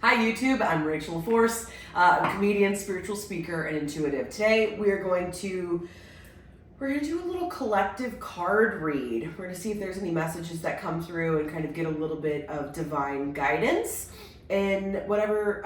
Hi YouTube, I'm Rachel Force, a comedian, spiritual speaker, and intuitive. Today we're going to do a little collective card read. We're going to see if there's any messages that come through and kind of get a little bit of divine guidance and whatever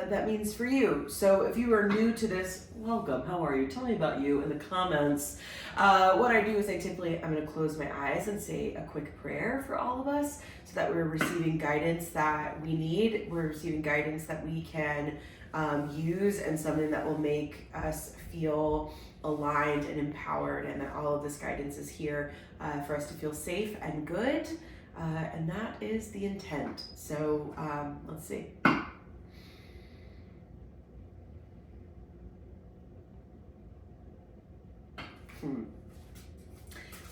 that means for you. So if you are new to this, welcome. How are you? Tell me about you in the comments. What I do is I'm going to close my eyes and say a quick prayer for all of us so that we're receiving guidance that we need. We're receiving guidance that we can use, and something that will make us feel aligned and empowered, and that all of this guidance is here for us to feel safe and good. And that is the intent. So let's see.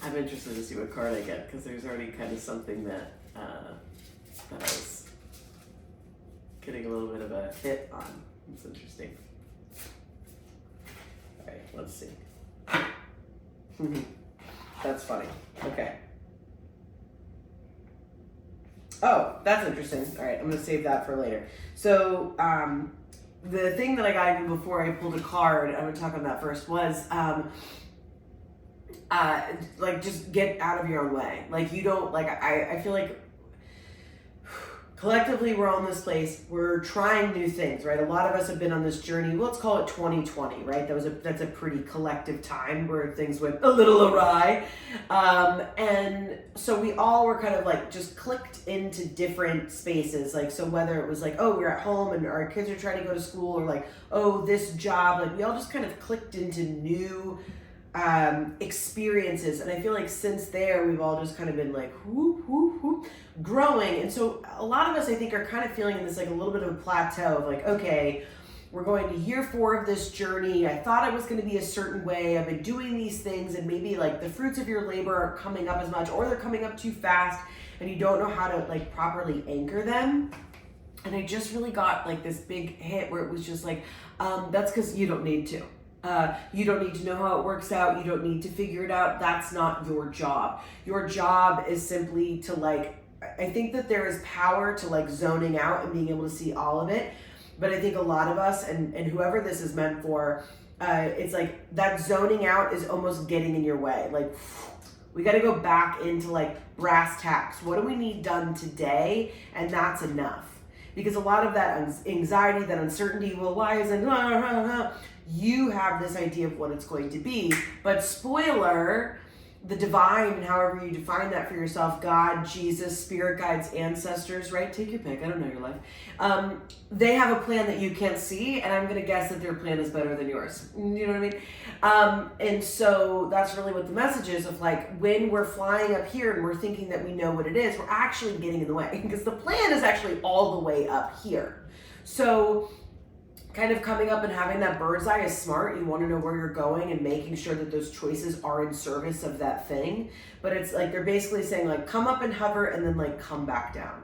I'm interested to see what card I get, because there's already kind of something that I was getting a little bit of a hit on. It's interesting. All right, let's see. That's funny. Okay. Oh, that's interesting. All right, I'm going to save that for later. So the thing that I got even before I pulled a card, I'm going to talk on that first, was like, just get out of your own way. Like, you don't, like, I feel like collectively we're on this place, we're trying new things, right? A lot of us have been on this journey. Let's call it 2020, right? That's a pretty collective time where things went a little awry. And so we all were kind of like just clicked into different spaces. Like, so whether it was like, oh, we're at home and our kids are trying to go to school, or like, oh, this job, like we all just kind of clicked into new experiences. And I feel like since there, we've all just kind of been like, whoop, whoop, whoop, growing. And so a lot of us, I think, are kind of feeling this like a little bit of a plateau of like, okay, we're going to year 4 of this journey. I thought it was going to be a certain way. I've been doing these things, and maybe like the fruits of your labor aren't coming up as much, or they're coming up too fast and you don't know how to like properly anchor them. And I just really got like this big hit where it was just like, that's because you don't need to. You don't need to know how it works out. You don't need to figure it out. That's not your job. Your job is simply to like, I think that there is power to like zoning out and being able to see all of it. But I think a lot of us, and whoever this is meant for, it's like that zoning out is almost getting in your way. Like, we got to go back into like brass tacks. What do we need done today? And that's enough. Because a lot of that anxiety, that uncertainty, well, why isn't, you have this idea of what it's going to be. But spoiler, the divine, and however you define that for yourself, God, Jesus, spirit guides, ancestors, right? Take your pick. I don't know your life. They have a plan that you can't see, and I'm going to guess that their plan is better than yours. You know what I mean? And so that's really what the message is of like, when we're flying up here and we're thinking that we know what it is, we're actually getting in the way, because the plan is actually all the way up here. So kind of coming up and having that bird's eye is smart. You want to know where you're going and making sure that those choices are in service of that thing. But it's like, they're basically saying like, come up and hover and then like come back down.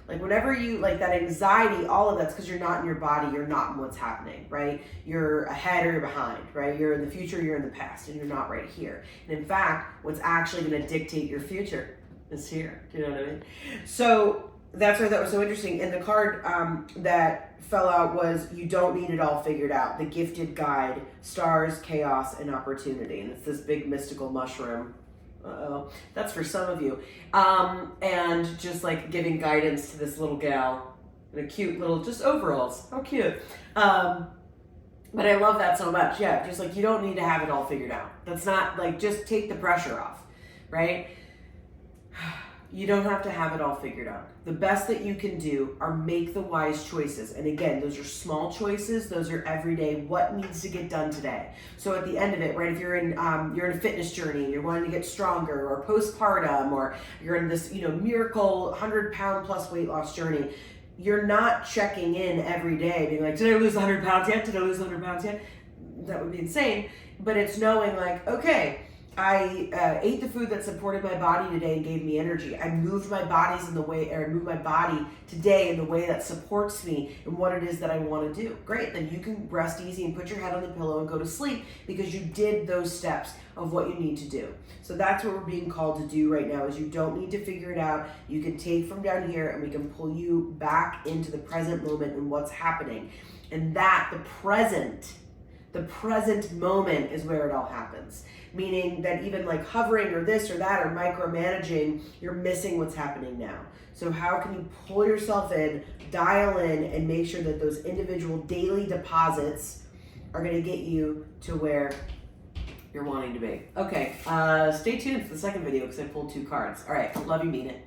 Like whenever you, like that anxiety, all of that's because you're not in your body, you're not in what's happening, right? You're ahead or you're behind, right? You're in the future, you're in the past, and you're not right here. And in fact, what's actually going to dictate your future is here. Do you know what I mean? So that's why that was so interesting. And the card that fell out was, you don't need it all figured out. The gifted guide, stars, chaos, and opportunity. And it's this big mystical mushroom. Uh-oh. That's for some of you. And just like giving guidance to this little gal in a cute little, just overalls. How cute. But I love that so much. Yeah, just like, you don't need to have it all figured out. That's not like, just take the pressure off, right? You don't have to have it all figured out. The best that you can do are make the wise choices. And again, those are small choices. Those are everyday, what needs to get done today. So at the end of it, right, if you're in a fitness journey and you're wanting to get stronger, or postpartum, or you're in this, miracle 100-pound plus weight loss journey, you're not checking in every day being like, did I lose 100 pounds yet? Did I lose 100 pounds yet? That would be insane. But it's knowing like, okay, I ate the food that supported my body today and gave me energy. I moved my bodies in the way, or moved my body today in the way that supports me and what it is that I want to do. Great, then you can rest easy and put your head on the pillow and go to sleep because you did those steps of what you need to do. So that's what we're being called to do right now, is you don't need to figure it out. You can take from down here and we can pull you back into the present moment and what's happening. And that, the present moment is where it all happens. Meaning that even like hovering or this or that or micromanaging, you're missing what's happening now. So how can you pull yourself in, dial in, and make sure that those individual daily deposits are going to get you to where you're wanting to be. Okay, stay tuned for the second video because I pulled 2 cards. All right, love you, mean it.